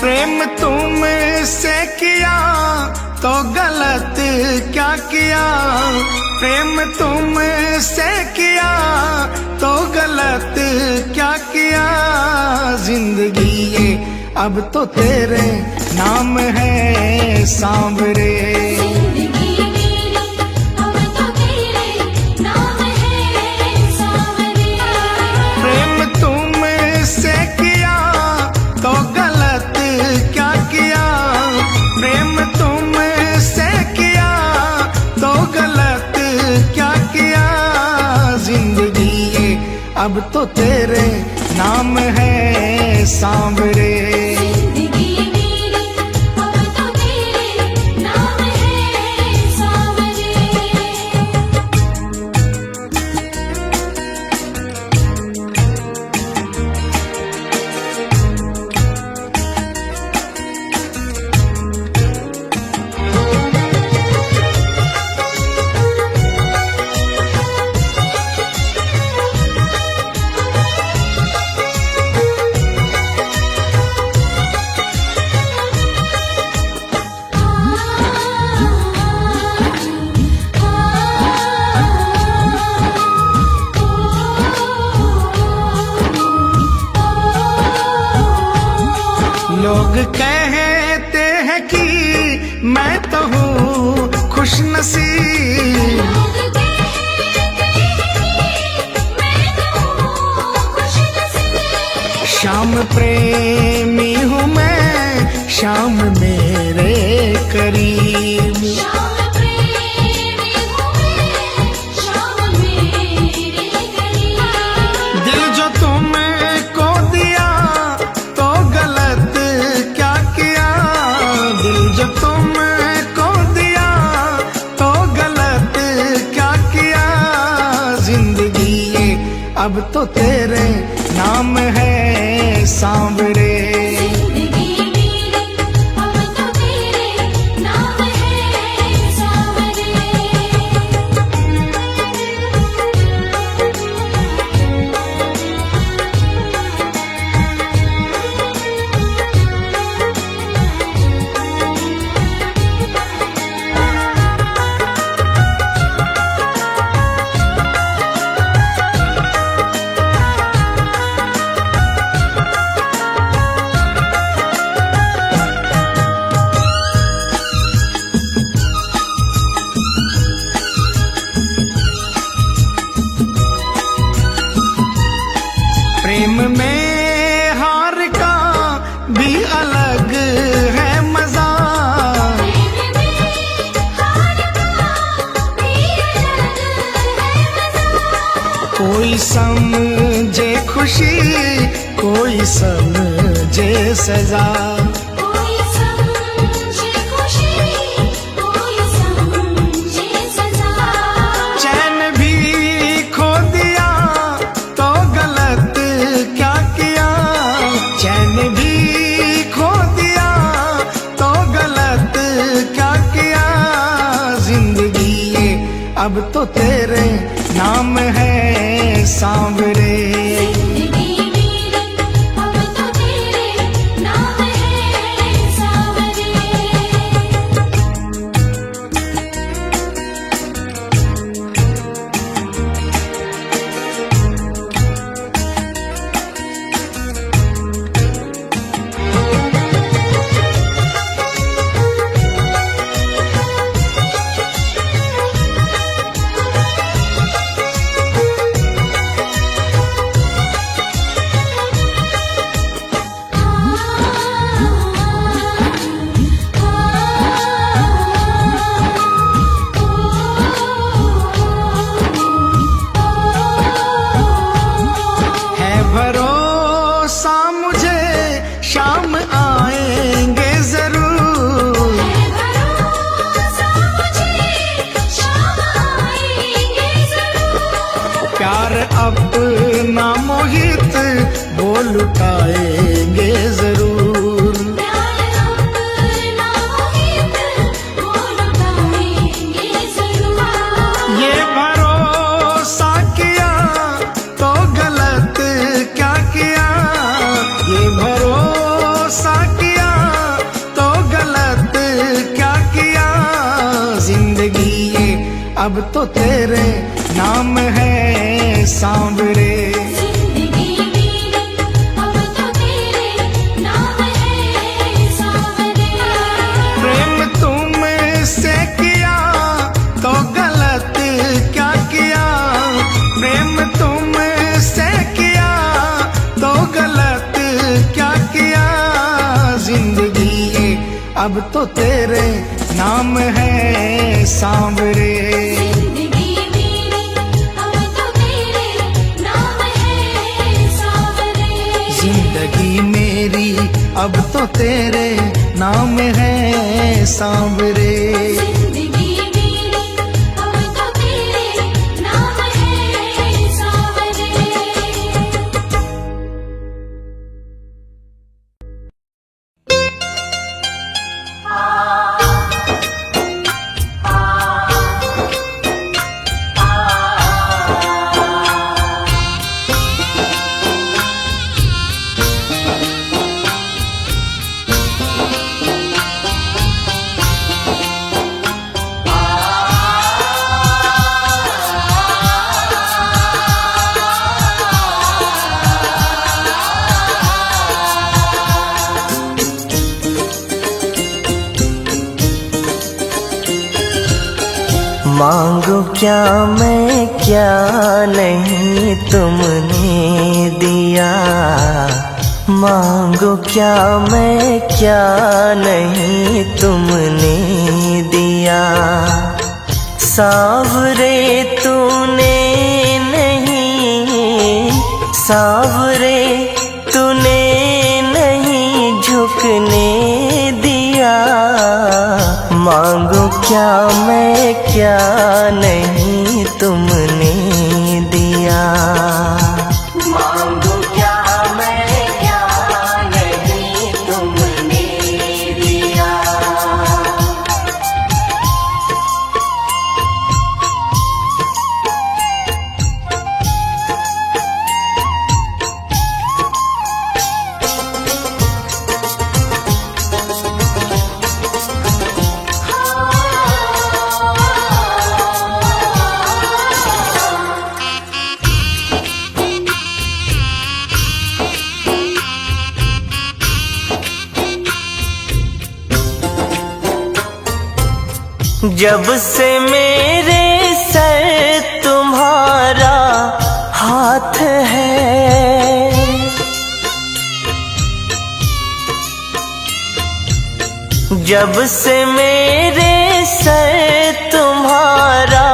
प्रेम तुमसे किया तो गलत क्या किया, प्रेम तुमसे किया तो गलत क्या किया। जिंदगी ये अब तो तेरे नाम है सांवरे, जिंदगी मेरी अब तो तेरे नाम है सांवरे। प्रेम तुमसे किया तो गलत क्या किया, प्रेम तुमसे किया तो गलत क्या किया। जिंदगी ये अब तो तेरे नाम है सांवरे, जिंदगी मेरी अब तो तेरे नाम है सांवरे। लोग कहते हैं कि मैं तो हूँ खुशनसीब, लोग कहते हैं कि मैं तो हूँ खुशनसीब। शाम प्रेमी हूँ मैं, शाम मेरे करीब। शाम प्रेमी हूँ मैं, शाम मेरे करीब। दिल जो तुमको दिया तो गलत क्या किया, दिल जो तुमको दिया तो गलत क्या किया। जिंदगी ये अब तो तेरे नाम है सांवरे, जिंदगी मेरी अब तो तेरे नाम है सांवरे। प्रेम में हार का भी अलग है मजा, प्रेम में हार का भी अलग है मजा। कोई समझे खुशी कोई समझे सजा। कोई समझे खुशी, कोई समझे सजा। चैन भी खो दिया तो गलत क्या किया, चैन भी खो दिया तो गलत क्या किया। जिंदगी ये अब तो तेरे नाम है सांवरे, जिंदगी मेरी अब तो तेरे नाम है सांवरे। है भरोसा मुझे शाम आएंगे जरूर। है भरोसा मुझे शाम आएंगे जरूर। प्यार अपना मोहित वो लुटाएंगे जरूर। प्यार अपना मोहित वो लुटाएंगे जरूर। ये भरोसा किया तो गलत क्या किया, ये भरोसा किया अब तो तेरे नाम है सांवरे। जिंदगी मेरी अब तो तेरे नाम है सांवरे। प्रेम तुमसे किया तो गलत क्या किया, प्रेम तुमसे किया तो गलत क्या किया। जिंदगी ये अब तो तेरे नाम है सांवरे। जिंदगी मेरी अब तो तेरे नाम है सांवरे। जिंदगी मेरी अब तो तेरे नाम है सांवरे। जिंदगी मेरी अब तो तेरे नाम है सांवरे। मांगो क्या मैं क्या नहीं तुमने दिया, मांगो क्या मैं क्या नहीं तुमने दिया। सांवरे तूने नहीं, सांवरे तूने नहीं झुकने दिया। मांगो क्या मैं क्या नहीं तुमने दिया। मांगो क्या मैं क्या नहीं तुमने दिया। जब से मेरे सर तुम्हारा हाथ है, जब से मेरे सर तुम्हारा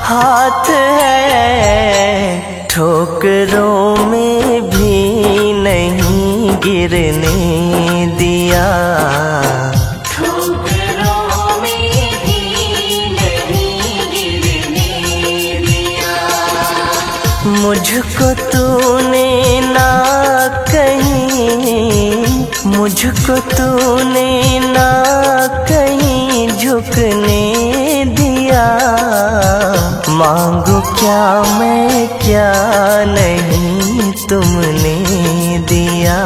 हाथ है। ठोकरों में भी नहीं गिरने दिया, मुझको तूने ना कहीं, मुझको तूने ना कहीं झुकने दिया। मांगो क्या मैं क्या नहीं तुमने दिया।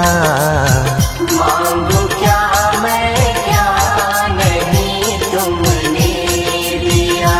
मांगो क्या मैं क्या नहीं तुमने दिया।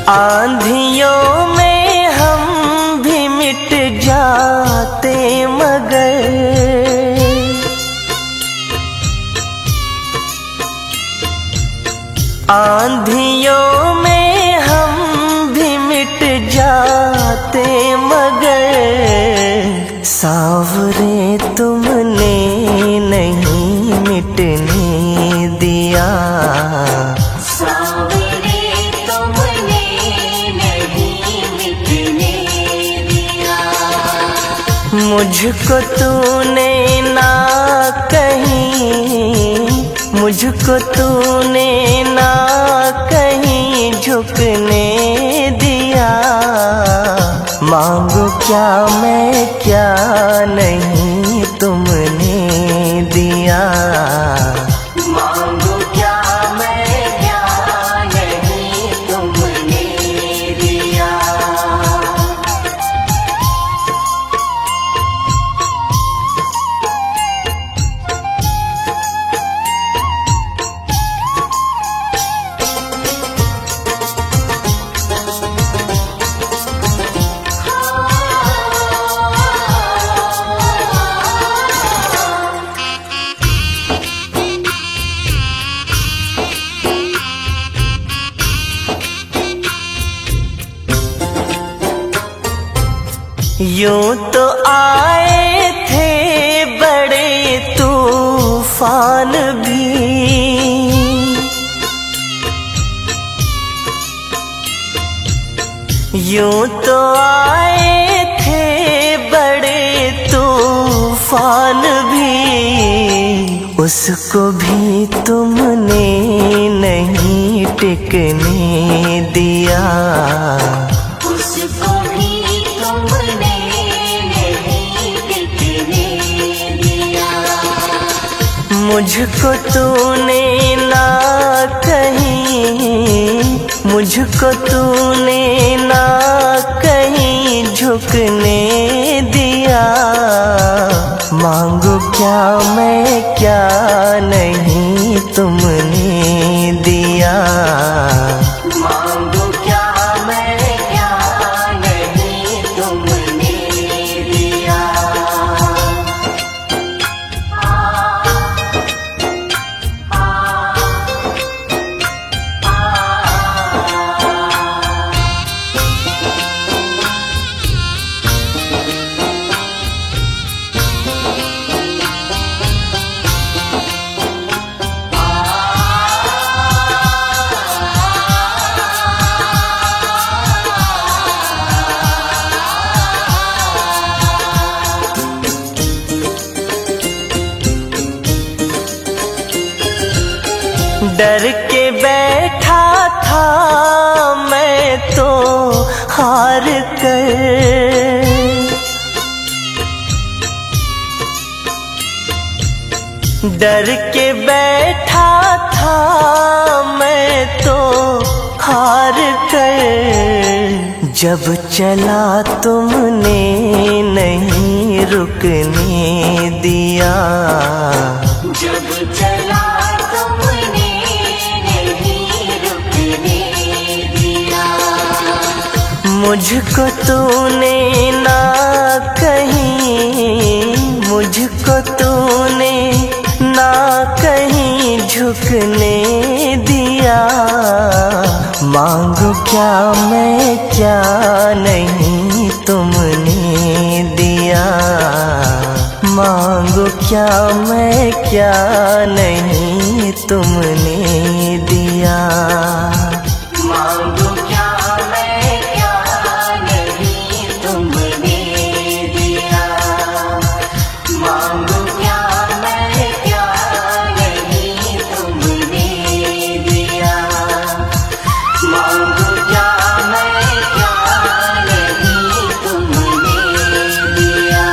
आंधियों में हम भी मिट जाते मगर, आंधियों में हम भी मिट जाते मगर। सांवरे तुमने नहीं मिटने दिया। मुझको तूने ना कहीं मुझको तूने ना कहीं झुकने दिया। मांगो क्या मैं क्या नहीं तुमने दिया। मांगो क्या मैं क्या नहीं तुमने दिया। यूं तो आए थे बड़े तूफान भी, यूं तो आए थे बड़े तूफान भी। उसको भी तुमने नहीं टिकने दिया। उसको भी तुमने नहीं टिकने दिया। मुझको तूने ना कहीं, मुझको तूने ना कहीं झुकने दिया। मांगो क्या मैं क्या नहीं तुमने दिया। मांगो क्या मैं क्या नहीं तुमने दिया। डर के बैठा था मैं तो हार कर, डर के बैठा था मैं तो हार कर। जब चला तुमने नहीं रुकने दिया। जब चला तुमने नहीं रुकने दिया। मुझको तूने ना कहीं, मुझको तूने ना कहीं झुकने दिया। मांगो क्या मैं क्या नहीं तुमने दिया। मांगो क्या मैं क्या नहीं तुमने दिया। मांगो क्या मैं क्या नहीं तुमने दिया। मांगो क्या मैं क्या नहीं तुमने दिया। मांगो क्या मैं क्या नहीं तुमने दिया।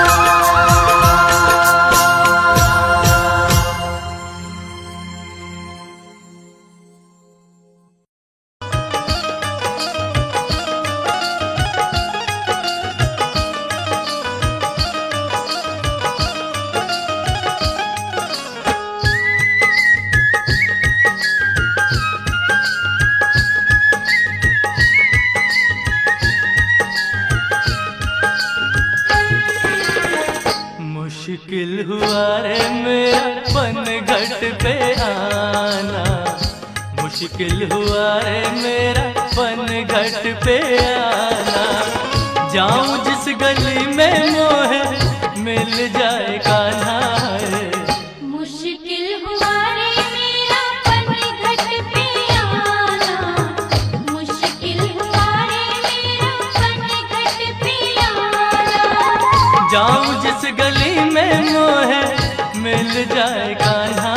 मुश्किल हुआ रे मेरा पनघट पे आना। मुश्किल हुआ रे मेरा पनघट पे आना। जाऊं जिस गली में मोहे मिल जाए कान्हा। मुश्किल हुआ रे मेरा पनघट पे आना। मुश्किल हुआ रे मेरा पनघट पे आना। जाऊं जिस गली में मोहे मिल जाए कान्हा।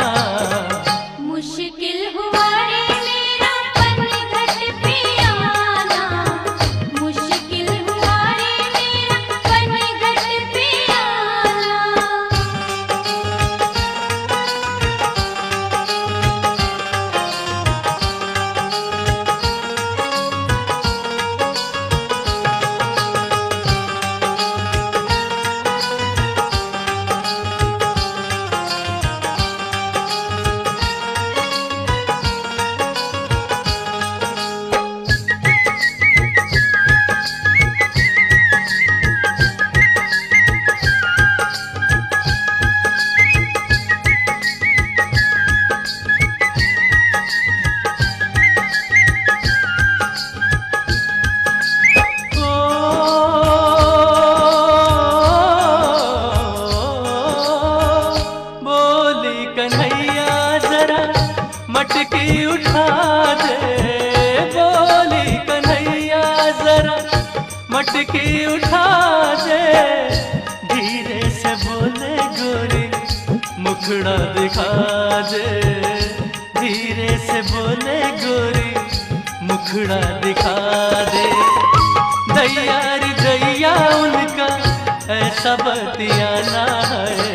ऐसा बतियाना है।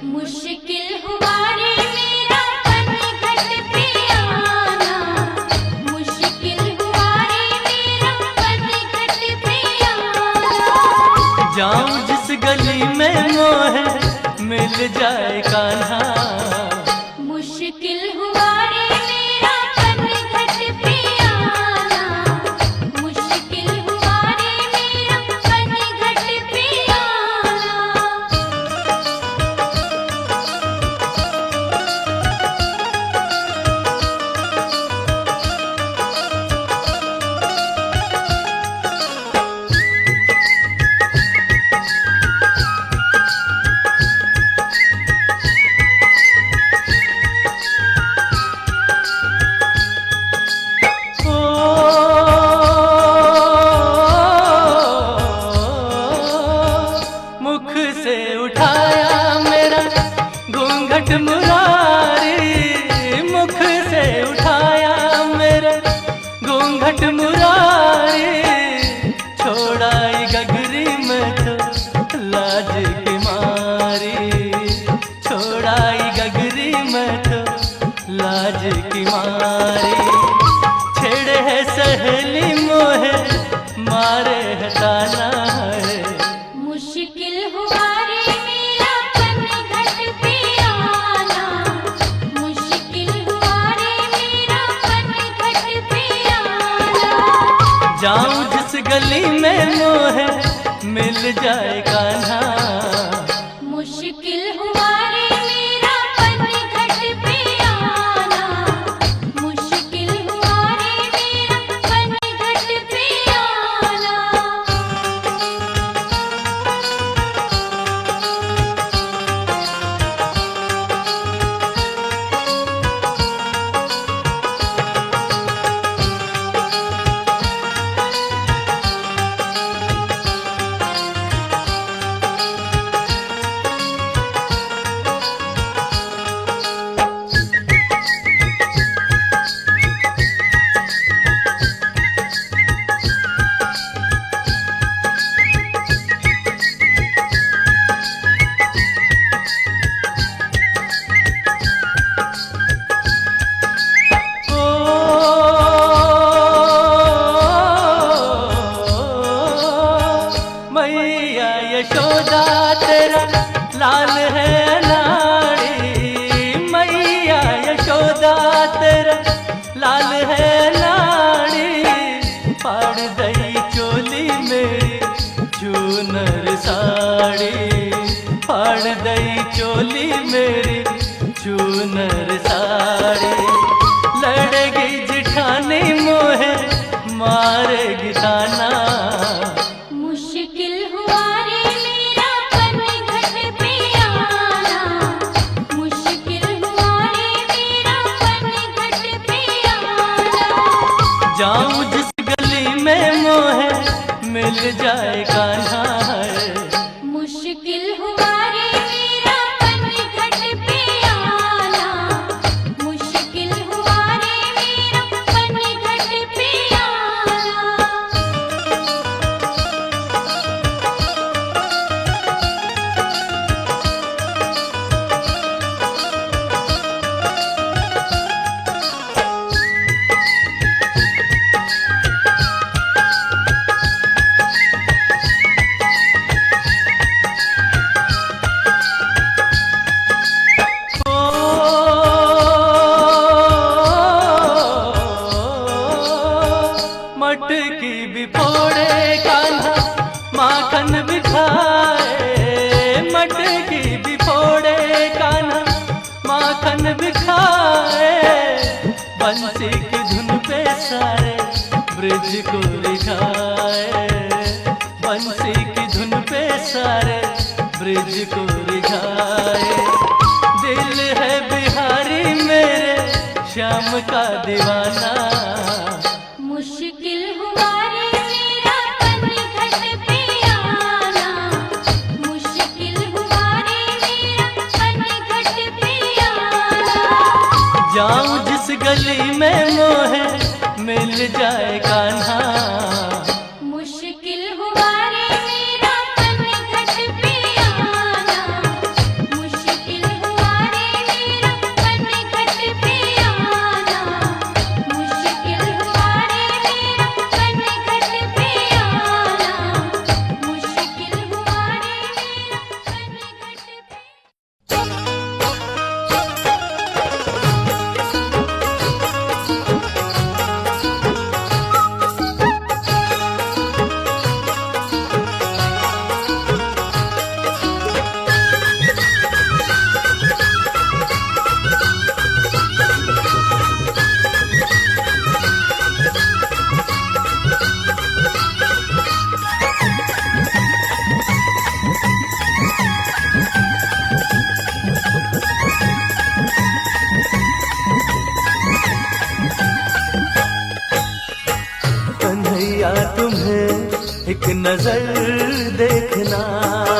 मुश्किल हुआ रे मेरा पनघट पे आना, मुश्किल हुआ रे मेरा पनघट पे आना। जाऊं जिस गली में मोहे मिल जाए कान्हा, मुश्किल हुआ रे मेरा पनघट पे आना, मुश्किल हुआ रे मेरा पनघट पे आना। मुख से उठाया मेरा घूंघट मुरारी, मुख से उठाया मेरा घूंघट मुरारी। छोड़ाई गगरी में तो लाज की मारी, छोड़ाई गगरी में तो लाज की मारी। छेड़े है सहेली मोहे मारे है ताना है। मुश्किल हुआ रे मेरा पनघट पे आना, मुश्किल हुआ रे मेरा पनघट पे आना। जाऊं जिस गली में मोहे मिल जाए कान्हा, मुश्किल हुआ रे मेरा पनघट पे आना, मुश्किल हुआ रे मेरा पनघट पे आना। मैया यशोदा तेरा लाल है अनाड़ी, मैया यशोदा तेरा लाल है अनाड़ी। फाड़ दई चोली मेरी चूनर साड़ी, फाड़ दई चोली मेरी चूनर साड़ी। लड़ेगी जिठानी मोहे मारेगी ताना, मुश्किल हुआ रे मेरा पनघट पे आना, मुश्किल हुआ रे मेरा पनघट पे आना। जाऊं जिस गली में मोहे मिल जाए कान्हा है। मुश्किल हुआ रे मेरा पनघट पे आना, मुश्किल हुआ रे मेरा पनघट पे आना। मटकी भी फोड़े कान्हा माखन भी खाए, मटकी भी फोड़े कान्हा माखन भी खाए। बंसी की धुन पे सारे ब्रिज को रिझाए, बंसी की धुन पे सारे ब्रिज को रिझाए। दिल है बिहारी मेरे श्याम का दीवाना, मुश्किल हुआ रे मेरा पनघट पे आना, मुश्किल हुआ रे मेरा पनघट पे आना। जाऊं जिस गली में मोहे मिल जाए कान्हा, मुश्किल हुआ रे मेरा पनघट पे नजर देखना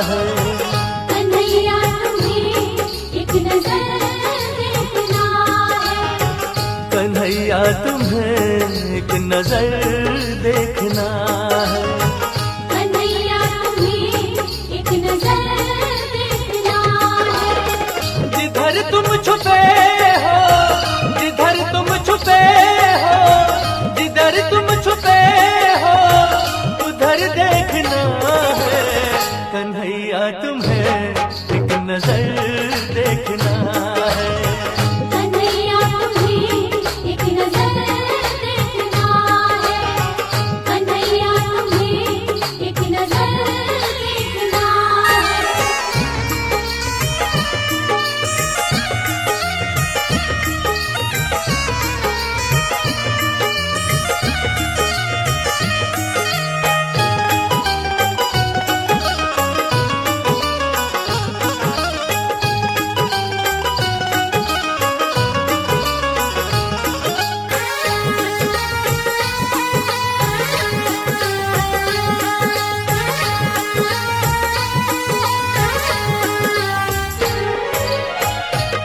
है। कन्हैया तुम्हें एक नजर देखना है। कन्हैया तुम्हें एक नजर देखना है। कन्हैया तुम्हें एक नजर देखना है। जिधर तुम छुपे हो, जिधर तुम छुपे हो, जिधर तुम छुपे हो उधर देखना है। कन्हैया तुम्हें एक नजर देखना है। कन्हैया तुम्हें एक नजर देखना है। कन्हैया तुम्हें एक नजर देखना है।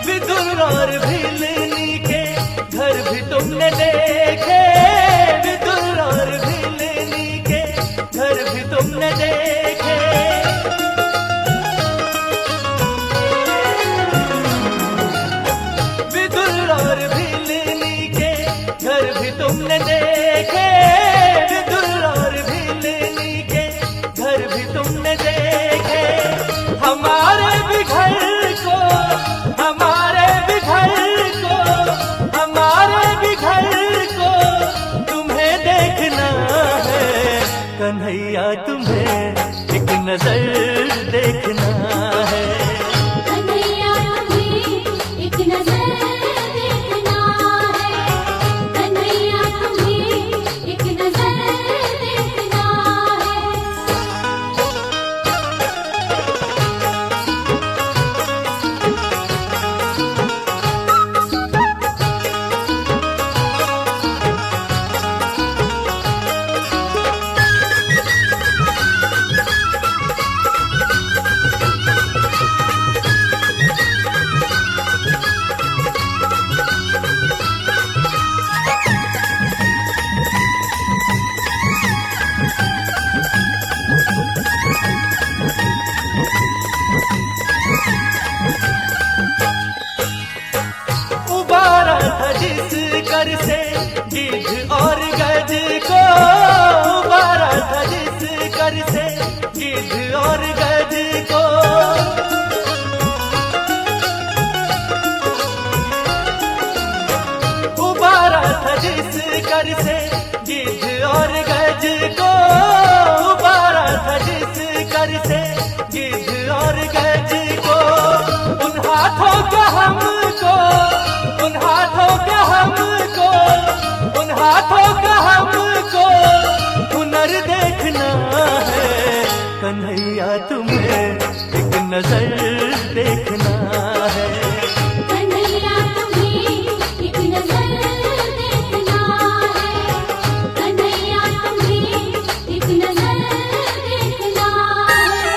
विदुर और भिलनी के घर भी तुमने देखे। विदुर और भिलनी के घर भी तुमने देखे। विदुर और भिलनी के घर भी तुमने देखे। विदुर और भिलनी के घर भी तुमने देखे। हमारे भी घर को, हमारे भी घर को, हमारे भी घर को तुम्हें देखना है। कन्हैया तुम्हें एक नजर देखना है। कन्हैया तुम्हें एक नजर देखना है। कन्हैया तुम्हें एक नजर देखना है। उबारा था जिस कर से गिद्ध और गज को। उबारा था जिस कर से गिद्ध और गज को। उबारा था जिस कर से गिद्ध और गज को। उबारा था जिस कर से गिद्ध और गज को। उन हाथों का हमको, उन हाथों का हमको, उन हाथों का हमको हुनर देखना है। कन्हैया तुम्हें एक नजर देखना है। कन्हैया तुम्हें एक नजर देखना है। कन्हैया तुम्हें एक नजर देखना है।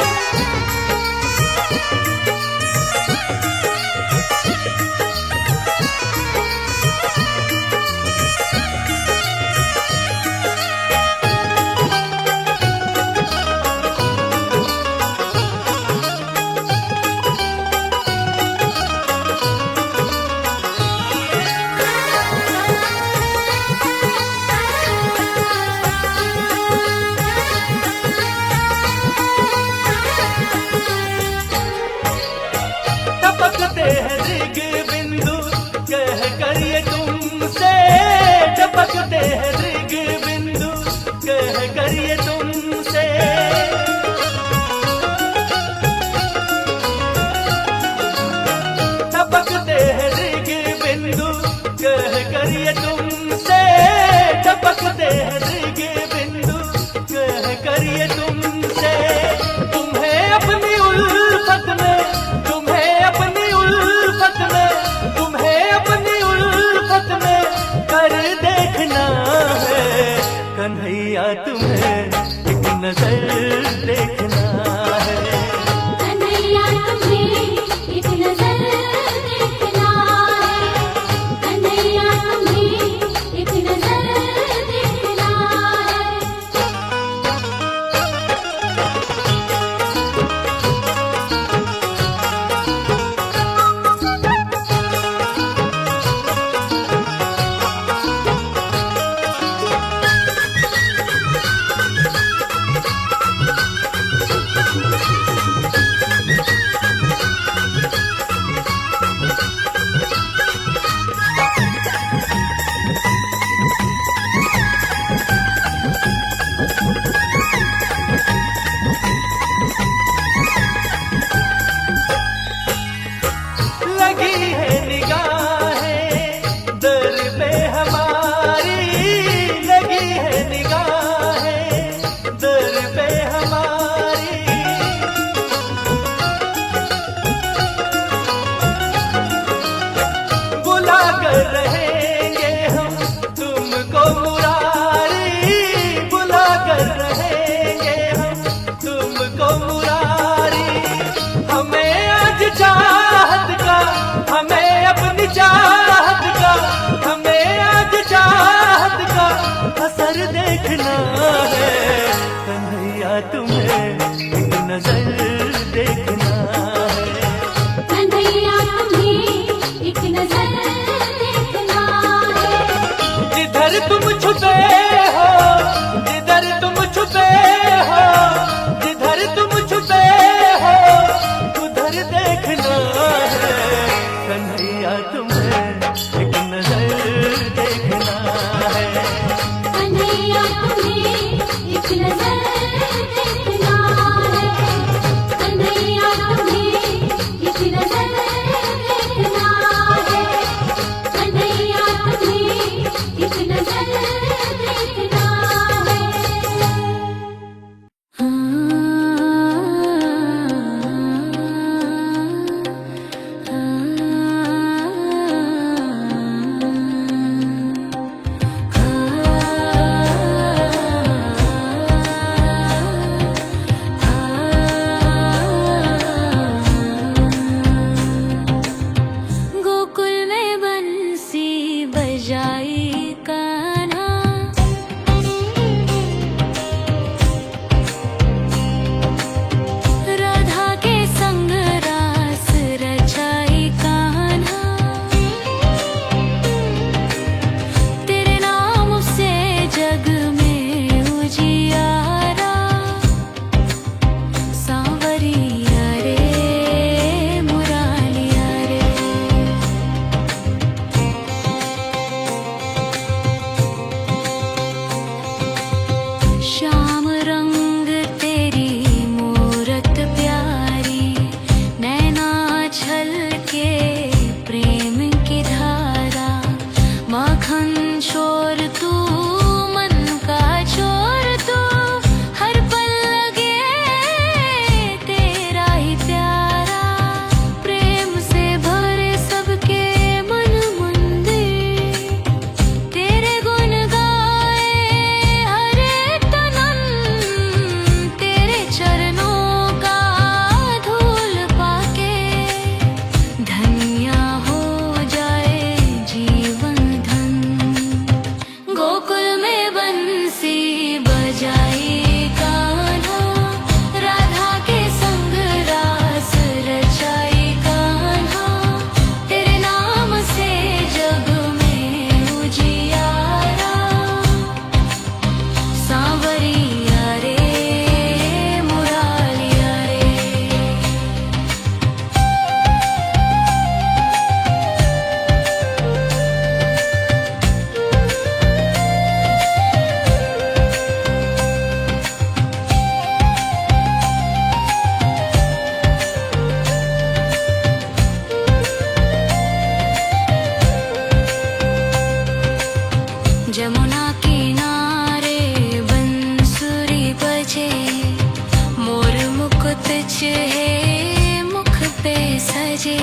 बीच है मुख पे सजे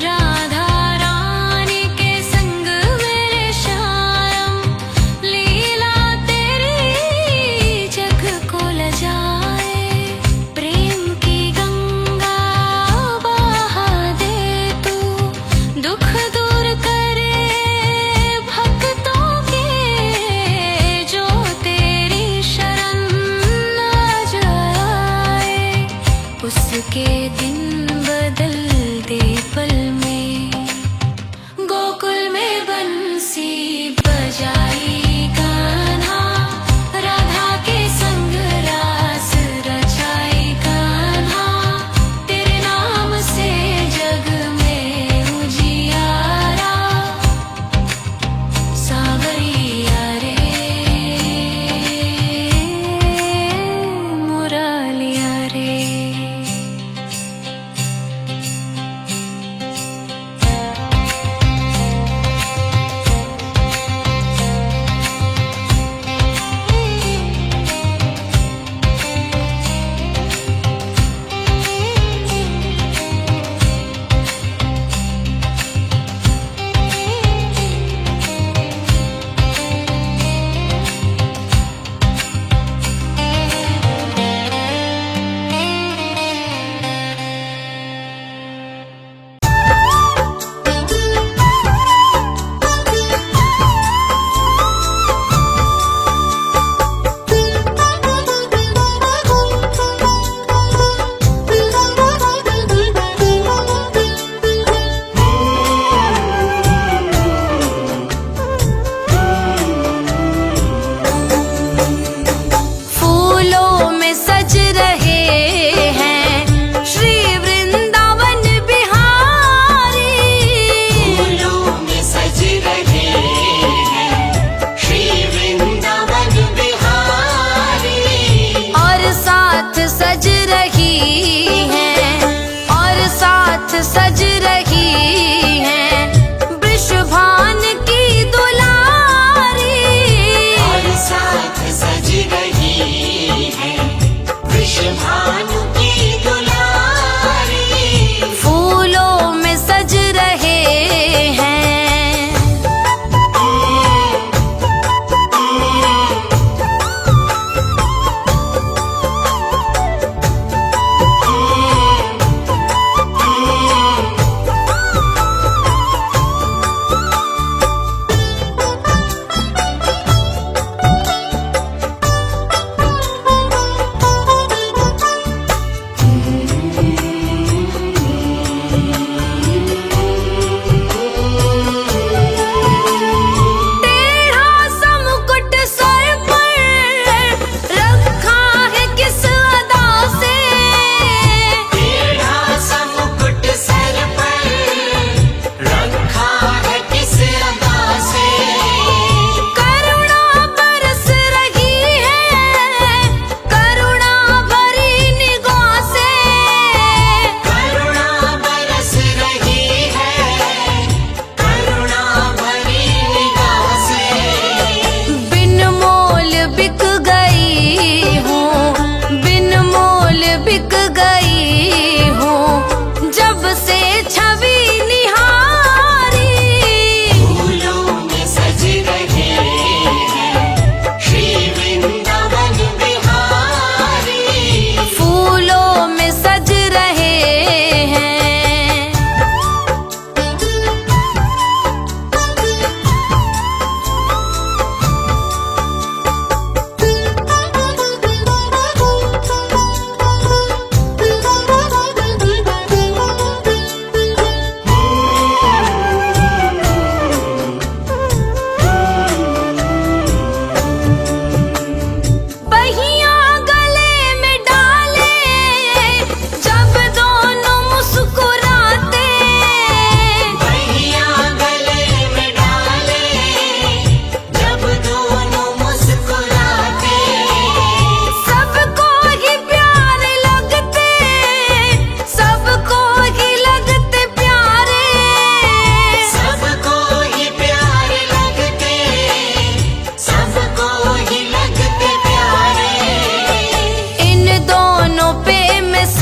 राधा रानी के संग मेरे श्याम लीला तेरी जग को लजाए प्रेम की गंगा बहा दे तू दुख दूर करे भक्तों के जो तेरी शरण आ जाए उसके दिन बदल दे पल में गोकुल में बंसी बजाई कान्हा राधा के संग रास रचाई कान्हा तेरे नाम से जग में उजियारा सावरिया रे मुरलिया रे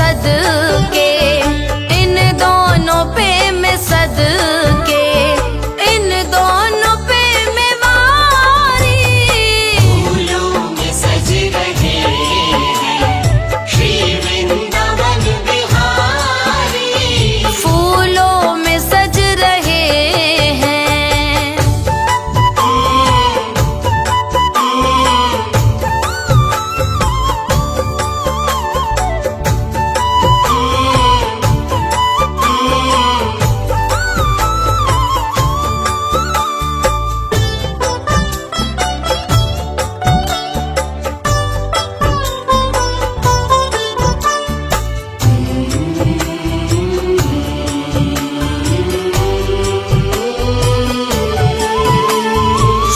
सदके, इन दोनों पे मैं सदके, इन दोनों पे मैं वारी। फूलों में सज रहे हैं श्री वृंदावन बिहारी। फूलों में सज रहे हैं।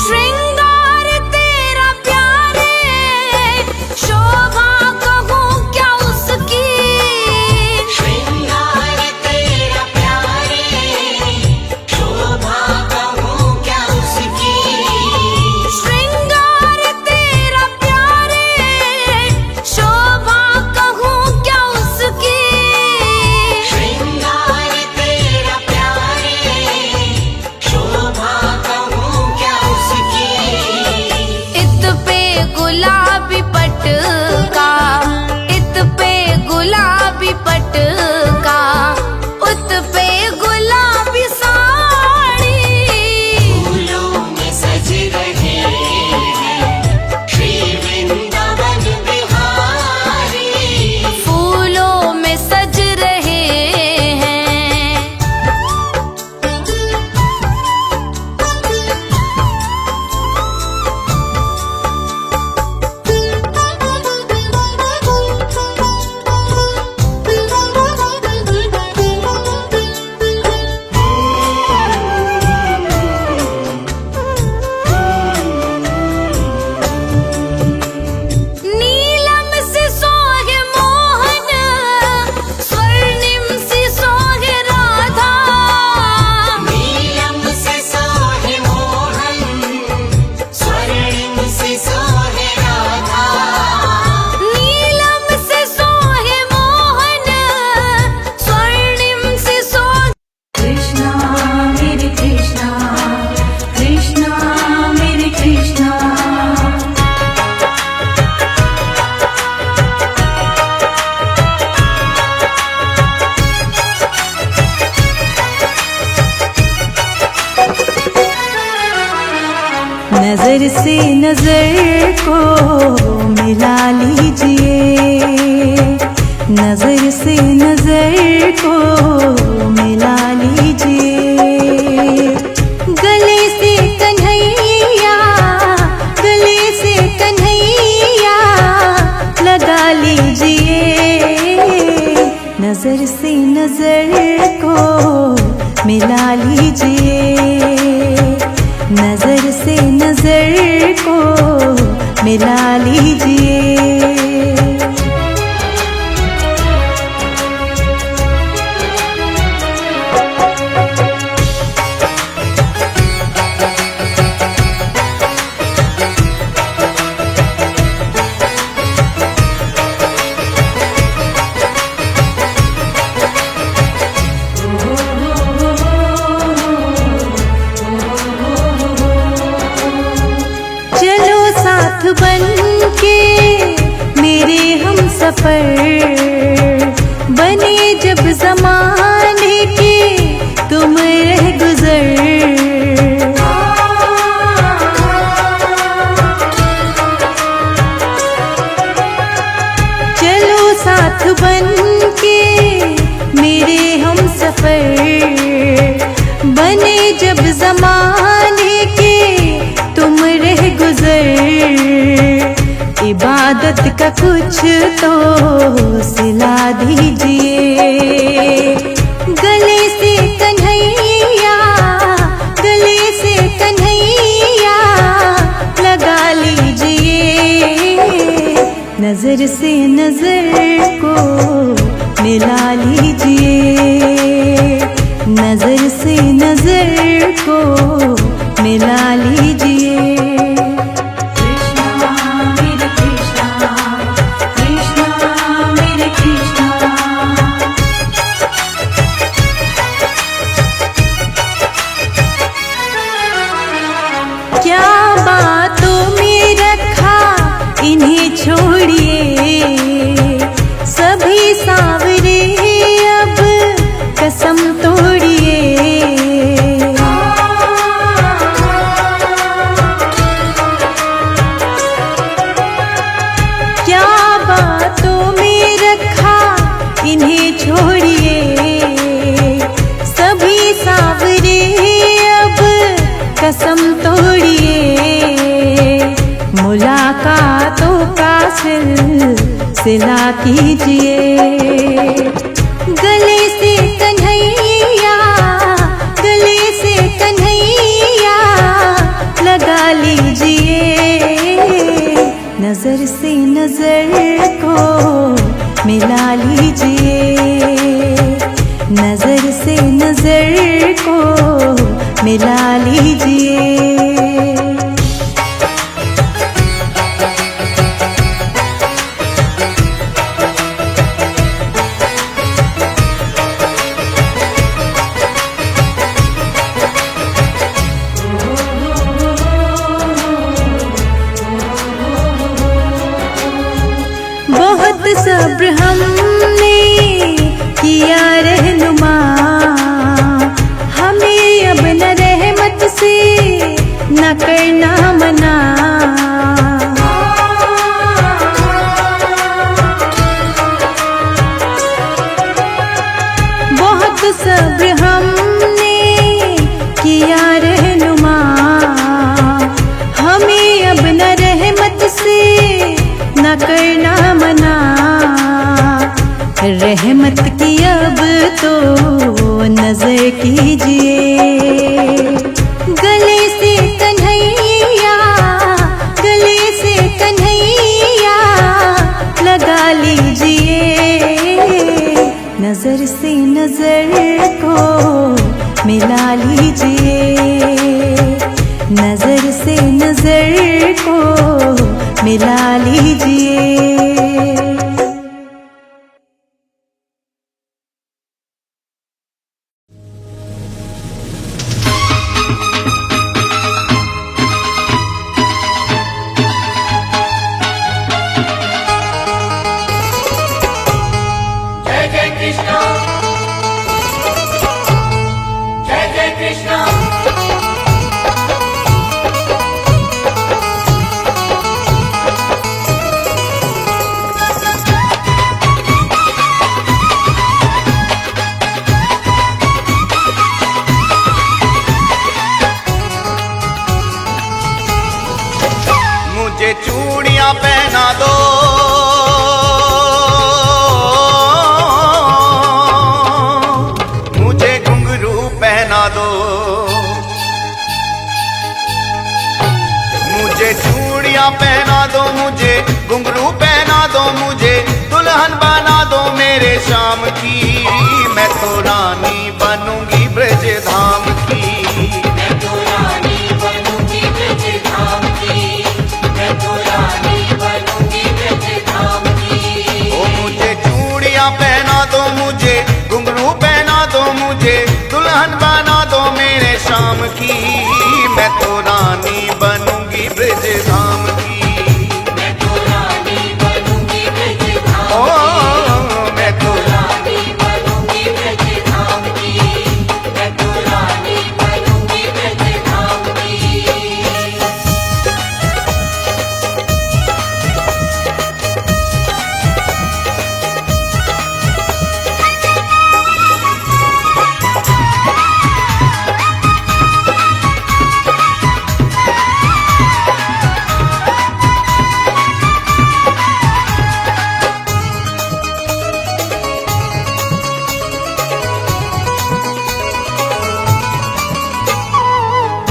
श्रृंगार तेरा प्यारे, शोभा कहूँ क्या उसकी। श्रृंगार तेरा प्यारे, शोभा कहूँ क्या उसकी। श्रृंगार तेरा प्यारे, शोभा कहूँ क्या उसकी। श्रृंगार तेरा प्यारे, शोभा कहूँ क्या उसकी। इत पे गुलाबी पटका, इत पे गुलाबी पटका, उत पे गुलाबी साड़ी। फूलों में सज रहे हैं श्री वृंदावन बिहारी। फूलों में सज रहे हैं। नीलम से सोहे मोहन, स्वर्णिम से सोहे राधा। नीलम से सोहे मोहन, स्वर्णिम से सोहे राधा। नीलम से सोहे मोहन, स्वर्णिम से सोहे। कृष्णा मेरे कृष्णा, कृष्णा मेरे कृष्णा। नजर से नजर को मिला लीजिए, नजर से नजर को मिला लीजिए। गले से कन्हैया, गले से कन्हैया लगा लीजिए। नजर से नजर को मिला लीजिए, नजर से नजर को मिला लीजिए। चलो साथ बन के मेरे हम सफर, बने जब जमाने के तुम रह गुजर। चलो साथ बन के मेरे हम सफर, बने जब जमाने के तुम रह गुजर। इबादत का कुछ तो सिला दीजिए, गले से कन्हैया, गले से कन्हैया लगा लीजिए। नजर से नजर को मिला लीजिए, नजर से नजर को मिला लीजिए। कृष्णा मेरे कृष्णा, कृष्णा मेरे कृष्णा। सिला कीजिए। गले से कन्हैया, गले से कन्हैया लगा लीजिए। नजर से नजर को मिला लीजिए, नजर से नजर को मिला लीजिए। बहुत सब्र हमने किया रहनुमा, हमें अब न रहमत से न करना मना। बहुत सब्र हमने किया रहनुमा, हमें अब न रहमत से न करना मना। रहमत की अब तो नजर कीजिए। गले से कन्हैया, गले से कन्हैया लगा लीजिए। नजर से नजर को मिला लीजिए, नजर से नजर को मिला लीजिए। जय जय कृष्णा, जय जय कृष्णा। मुझे चूड़ियां पहना दो, मुझे घुंघरू पहना दो। मुझे चूड़ियां पहना दो, मुझे घुंघरू पहना दो, मुझे दुल्हन बना दो मेरे शाम की। मैं तो रानी बनूंगी ब्रज धाम की। मैं तो रानी बनूंगी ब्रज धाम की, मैं तो रानी बनूंगी ब्रज धाम की। ओ मुझे चूड़ियां पहना दो, मुझे घुंघरू पहना दो, मुझे दुल्हन बना दो मेरे शाम की। मैं तो रानी बनूंगी ब्रज धाम की। मैं तो रानी बनूंगी ब्रज धाम ओ की। मैं तो रानी बनूंगी ब्रज धाम की, मैं तो रानी बनूंगी ब्रज धाम की।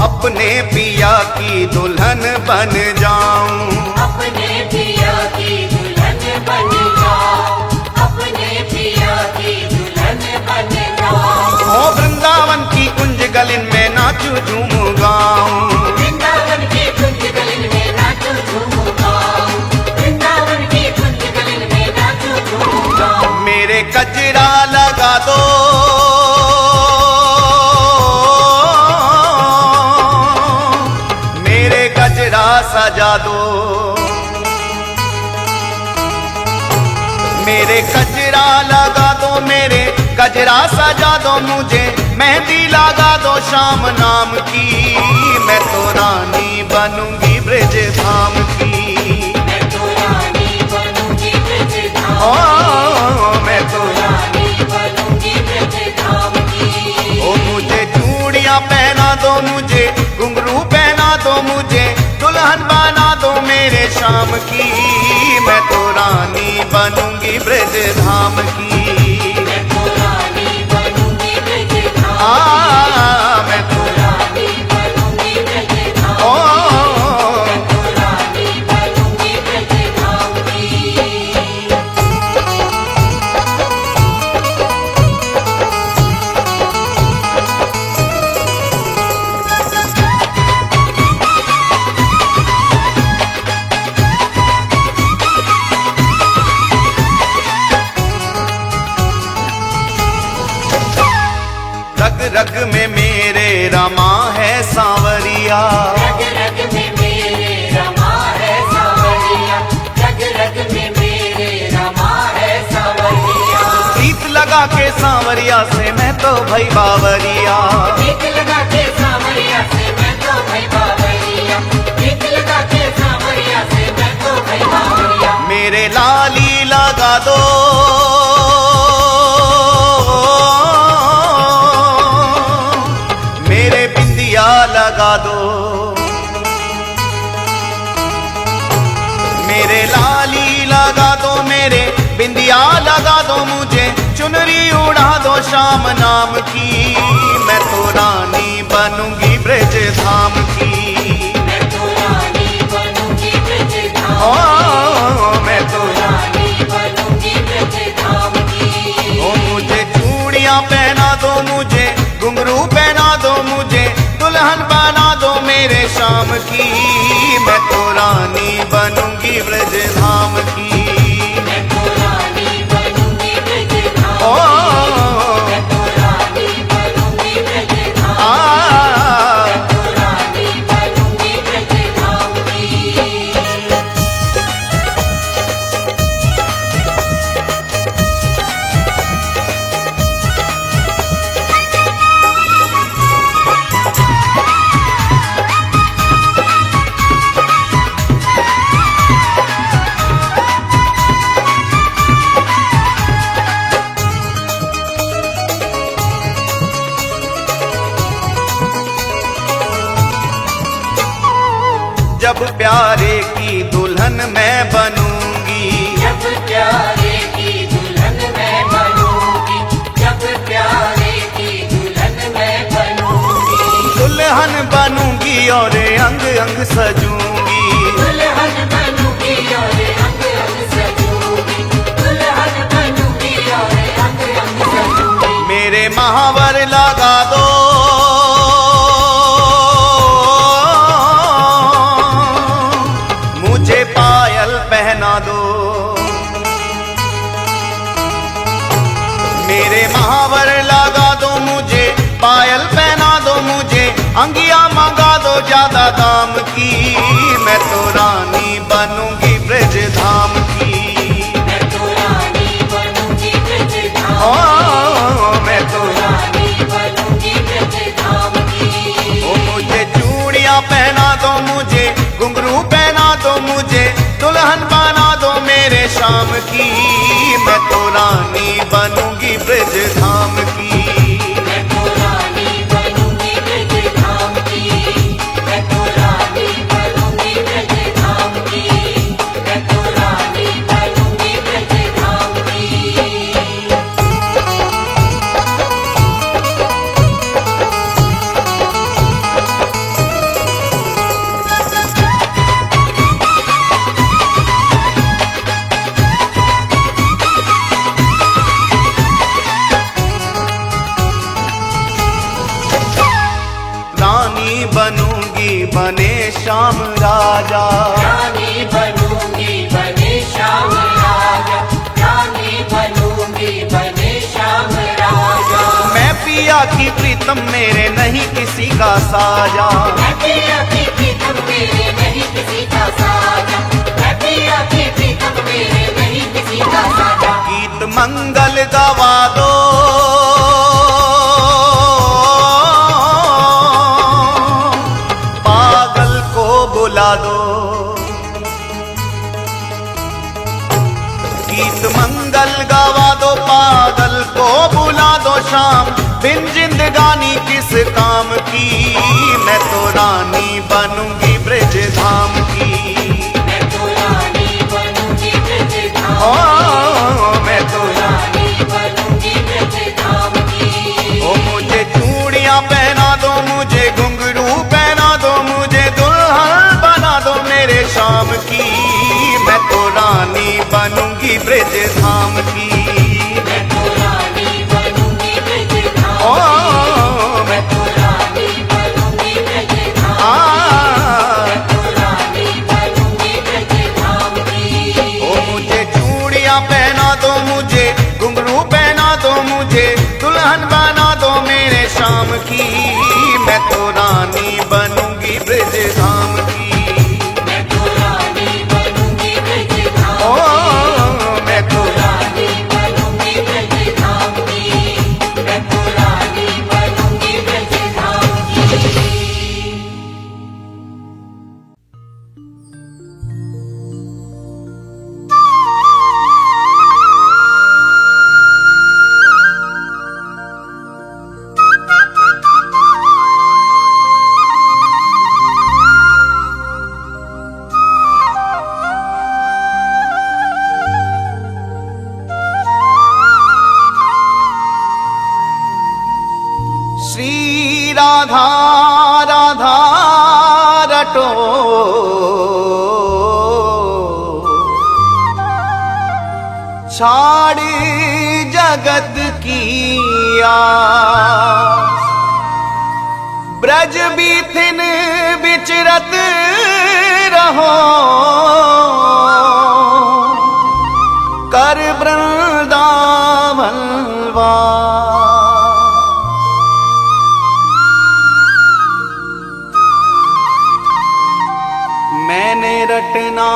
अपने पिया की दुल्हन बन जाऊं, अपने पिया की दुल्हन बन जाओ, अपने पिया की दुल्हन बन जाओ। ओ वृंदावन की कुंज गलिन में नाचू झूम गाऊं। वृंदावन की कुंज गलिन में नाचो झूम गाओ, वृंदावन की कुंज गलिन में नाचो झूम गाओ। मेरे कजरा लगा दो, मेरे गजरा सजा दो, मेरे गजरा लगा दो, मेरे गजरा सजा दो, मुझे मेहंदी लगा दो शाम नाम की। मैं तो रानी बनूंगी ब्रज धाम की। मैं तो रानी बनूंगी ब्रज धाम ओ मैं तो रानी बनूंगी ब्रज धाम की। ओ मुझे चूड़ियां पहना दो, मुझे घुंघरू पहना दो, मुझे दुल्हन बना दो मेरे शाम की। मैं तो रानी बनूंगी ब्रज धाम की। मैं तो रानी बनूंगी ब्रज धाम मैं तो रानी बनूंगी ब्रज धाम ओ मैं तो रानी बनूंगी ब्रज धाम की। रग रग में मेरे रमा है सांवरिया, रग रग में मेरे रमा है सांवरिया, रग रग में मेरे रमा है सांवरिया। प्रीत लगा के सांवरिया से मैं तो भई बावरिया, गीत लगा के सांवरिया से मैं तो भई बावरिया, गीत लगा के सांवरिया से मैं तो भई बावरिया। मेरे लाली लगा दो मेरे बिंदिया लगा दो, मेरे लाली लगा दो मेरे बिंदिया लगा दो, मुझे चुनरी उड़ा दो शाम नाम की। मैं तो रानी बनूंगी ब्रज धाम की। मैं तो रानी बनूंगी ब्रज धाम ओ मैं तो रानी बनूंगी ब्रज धाम की। ओ मुझे चूड़ियां पहना दो, मुझे घुंघरू पहना दो, मुझे दुल्हन बना दो मेरे शाम की। मैं तो रानी बनूंगी ब्रज धाम की। मैं तो रानी बनूंगी ब्रज धाम ओ मैं तो रानी बनूंगी ब्रज धाम आ मैं तो रानी बनूंगी ब्रज धाम की। जब प्यारे की दुल्हन मैं बनूंगी, जब प्यारे की दुल्हन मैं बनूंगी, जब प्यारे की दुल्हन मैं बनूंगी, दुल्हन बनूंगी और अंग अंग सजूंगी, दुल्हन बनूंगी और अंग अंग सजूंगी, दुल्हन बनूंगी और अंग अंग सजूंगी। मेरे महावर लगा दो मुझे पायल पहना दो, मेरे महावर लगा दो मुझे पायल पहना दो, मुझे अंगिया मंगा दो ज्यादा दाम की। मैं तो रानी बनूंगी ब्रज धाम की। मैं तो रानी बनूंगी ब्रज धाम ओ मैं तो रानी बनूंगी ब्रज धाम की। ओ मुझे चूड़ियां पहना दो, मुझे घुंघरू पहना दो, मुझे दुल्हन बना दो मेरे शाम की। मैं तो रानी बनूंगी ब्रज धाम की। मैं तो रानी बनूंगी ब्रज धाम की। मैं तो रानी बनूंगी ब्रज धाम की। मैं तो रानी बनूंगी ब्रज धाम की। रानी बनूंगी बने श्याम राजा, रानी बनूंगी बने श्याम राजा, रानी बनूंगी बने श्याम राजा। मैं पिया की प्रीतम मेरे नहीं किसी का साजा, मैं पिया की प्रीतम मेरे नहीं किसी का साजा, मैं पिया की प्रीतम मेरे नहीं किसी का साजा। गीत मंगल गवा दो पागल को बुला दो, गीत मंगल गवा दो पागल को बुला दो, शाम बिन जिंदगानी किस काम की। मैं तो रानी बनूंगी ब्रज धाम की। मैं तो रानी बनूंगी ब्रज धाम की। मैं तो रानी बनूंगी ब्रज धाम ओ की, मैं तो रानी बनूंगी ब्रज धाम आ की, तो रानी बनूंगी ब्रज धाम की। ओ मुझे चूड़ियां पहना दो, मुझे घुंघरू पहना दो, मुझे दुल्हन बना दो मेरे शाम की। मैं तो रानी बनूंगी ब्रज धाम की। मैं तो रानी बनूंगी ब्रज धाम ओ मैं तो रानी बनूंगी ब्रज धाम की, मैं तो रानी बनूंगी ब्रज धाम की। श्री राधा राधा रटो, छाड़ी जगत की आस। ब्रज बीथिन विचरत रहो, कर वृंदावन वास। मैंने रटना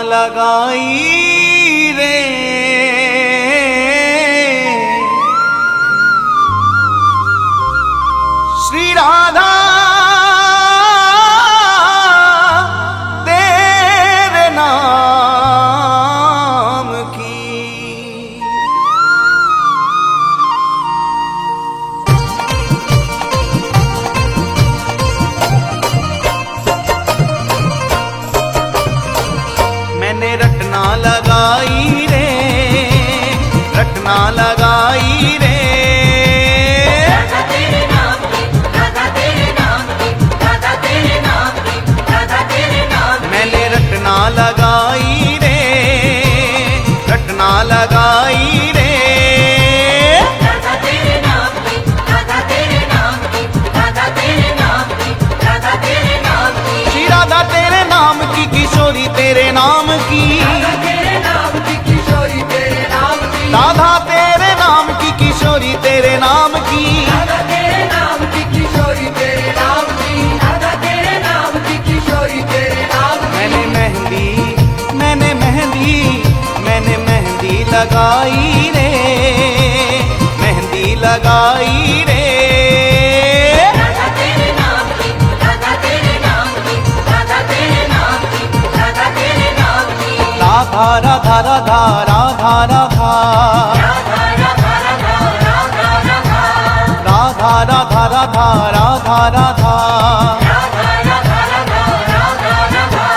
लगाई रे, श्री राधा तेरे नाम की। मैंने रटना लगाई रे, रटना लगाई रे, राधा तेरे नाम की, राधा तेरे नाम की, राधा तेरे नाम की, राधा तेरे नाम की। मैंने रटना लगाई रे, रटना लगाई रे, राधा तेरे नाम की, राधा तेरे नाम की, राधा तेरे नाम की, राधा तेरे नाम की। श्री राधा तेरे नाम की किशोरी तेरे नाम की। राधा तेरे नाम की किशोरी तेरे नाम की, राधा तेरे नाम की किशोरी तेरे नाम की। राधा तेरे नाम की किशोरी तेरे नाम की, राधा तेरे नाम की किशोरी तेरे नाम की। मैंने मेहंदी, मैंने मेहंदी, मैंने मेहंदी लगाई रे, मेहंदी लगाई रे, राधा तेरे नाम की, राधा तेरे नाम की, राधा तेरे नाम की, राधा तेरे नाम की। राधा राधा राधा राधा राधा, राधा राधा राधा राधा राधा, राधा राधा राधा राधा राधा। राधा राधा राधा राधा राधा।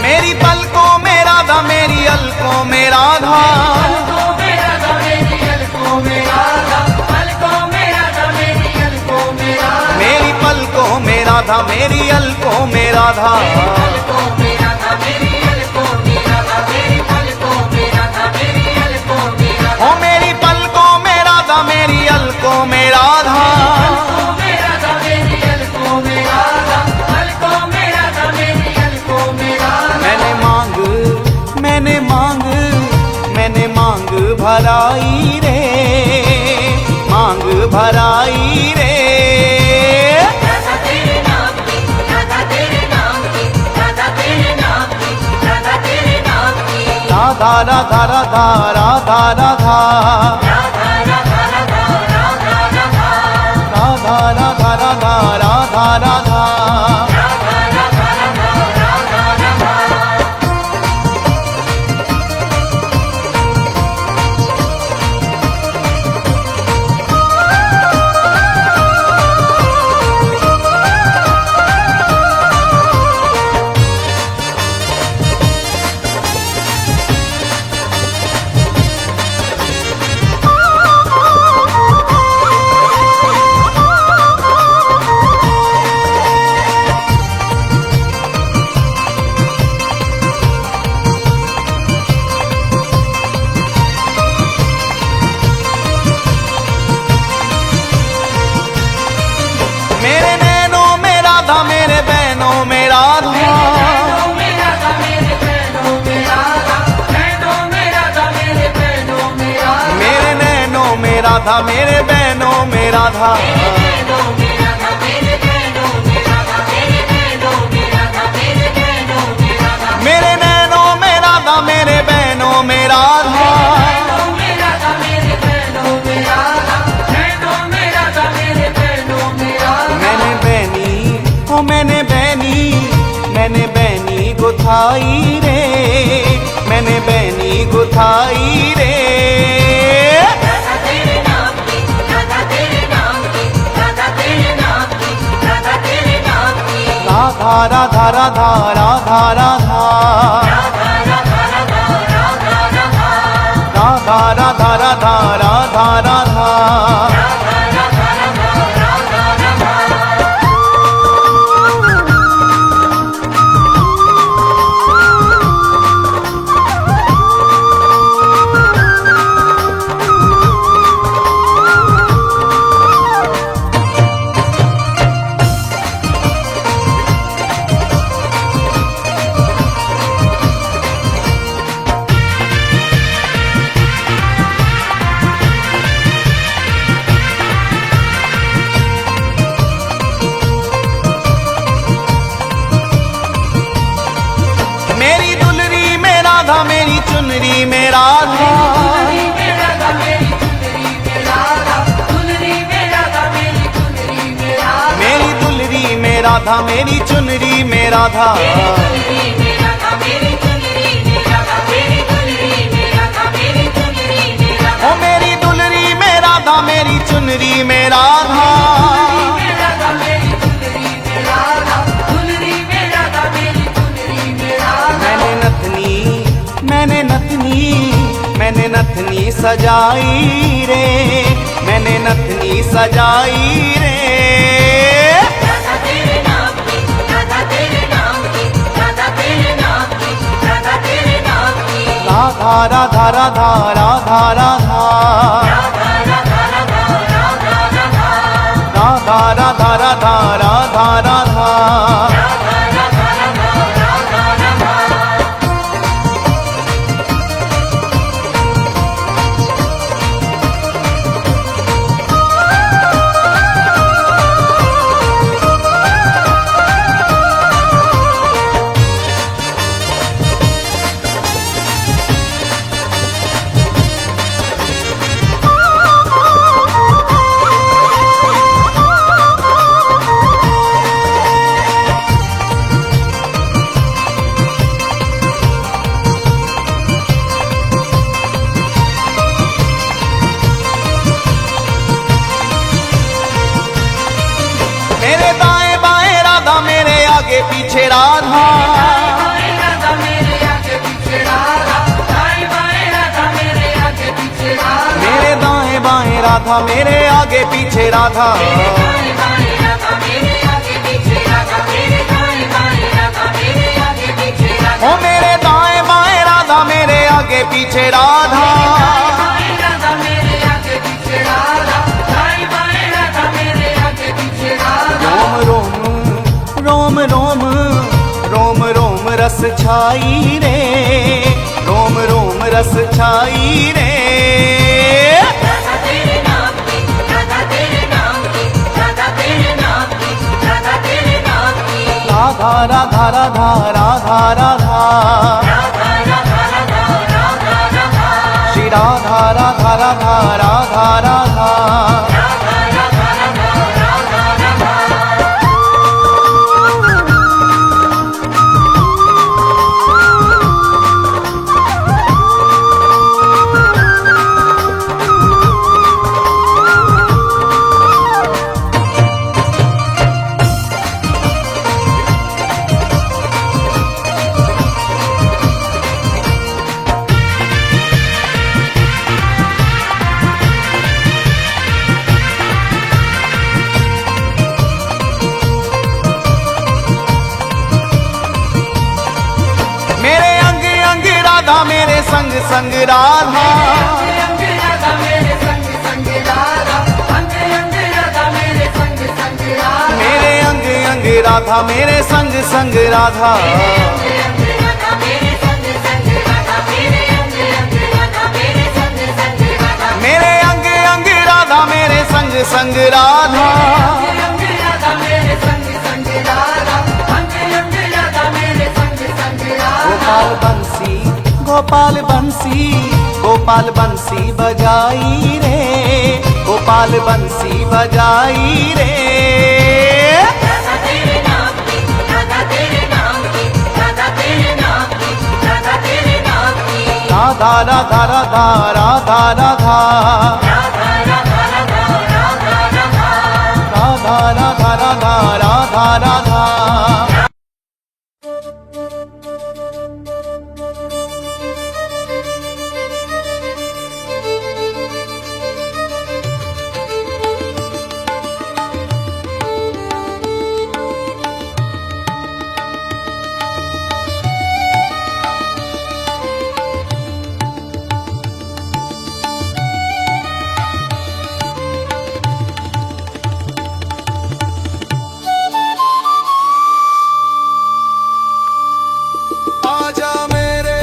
मेरी पलकों में राधा, मेरी अलकों में राधा, पलकों में राधा मेरी अलकों में राधा, पलकों में राधा मेरी अलकों में राधा। मेरी पलकों में राधा, मेरी अलकों में राधा, पलकों में राधा मेरी अलकों में राधा, मेरी पलकों में राधा मेरी अलकों में राधा। ओ मेरी पलकों में राधा, मेरी अलकों में राधा। पलकों में राधा मेरी अलकों में राधा, पलकों में राधा मेरी अलकों में राधा। मैंने मांग, मैंने मांग, मैंने मांग भराई रे, मांग भराई रे, राधा तेरे नाम की, राधा तेरे नाम की, राधा तेरे नाम की, राधा तेरे नाम की। राधा राधा राधा राधा राधा, राधा राधा राधा राधा राधा, राधा राधा राधा राधा राधा, राधा राधा राधा राधा बैनों में राधा, मेरे नैनों में राधा, मेरे बैनों में राधा, मेरे नैनों में राधा, मेरे बैनों में राधा। मैंने बैनी, ओ मैंने बैनी, मैंने बैनी गुथाई रे, मैंने बैनी गुथाई रे। राधा राधा राधा राधा राधा, राधा राधा राधा राधा राधा। मेरी दुलरी में राधा, मेरी चुनरी में राधा, मेरी दुलरी में राधा, मेरी चुनरी में राधा, ओ मेरी दुलरी में राधा, मेरी चुनरी में राधा। मैंने नथनी, मैंने नथनी सजाई रे, मैंने नथनी सजाई रे। राधा राधा राधा राधा राधा, राधा राधा राधा राधा राधा। मेरे दाएं बाएं राधा, मेरे आगे पीछे राधा, मेरे दाएं बाएं राधा, मेरे आगे पीछे राधा, ओ मेरे दाएं बाएं राधा, मेरे आगे पीछे राधा। रोम रोम रोम रोम रस छाई रे, रोम रोम रस छाई रे। राधा राधा राधा राधा राधा, श्री राधा राधा राधा राधा राधा। संग संग राधा, मेरे अंग अंग राधा मेरे संग संग राधा, मेरे अंग अंग राधा मेरे संग संग राधा। गोपाल बंसी गोपाल बंसी गोपाल बंसी बजाई रे, गोपाल बंसी बजाई रे। राधा राधा राधा राधा राधा, राधा राधा राधा राधा राधा। आजा मेरे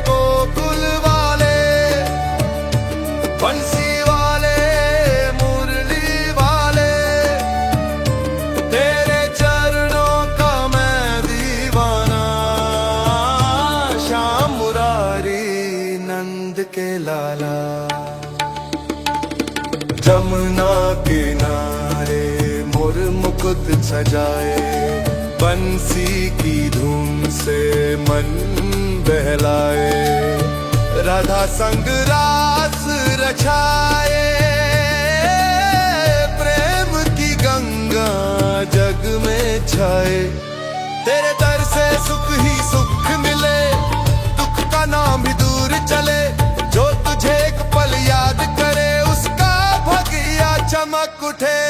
गोकुल वाले, बंसी वाले मुरली वाले, तेरे चरणों का मैं दीवाना। श्याम मुरारी नंद के लाला, जमुना किनारे मोर मुकुट सजाए, बंसी की धुन से मन बहलाए, राधा संग रास रचाए, प्रेम की गंगा जग में छाए। तेरे दर से सुख ही सुख मिले, दुख का नाम भी दूर चले, जो तुझे एक पल याद करे उसका भगिया चमक उठे।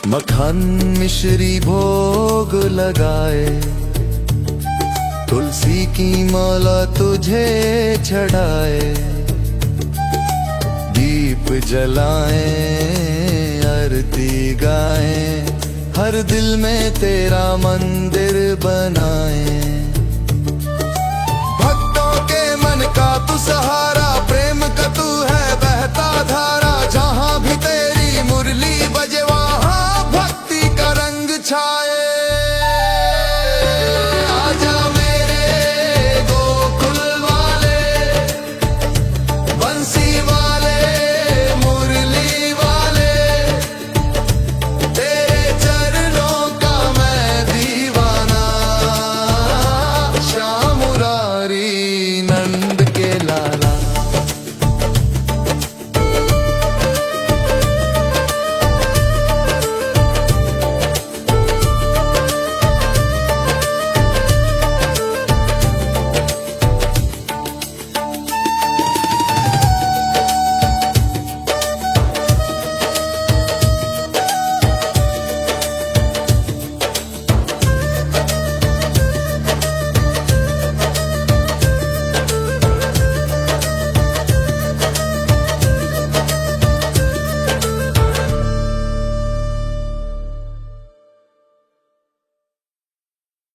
मक्खन मिश्री भोग लगाए, तुलसी की माला तुझे चढ़ाए, दीप जलाए आरती गाए, हर दिल में तेरा मंदिर बना।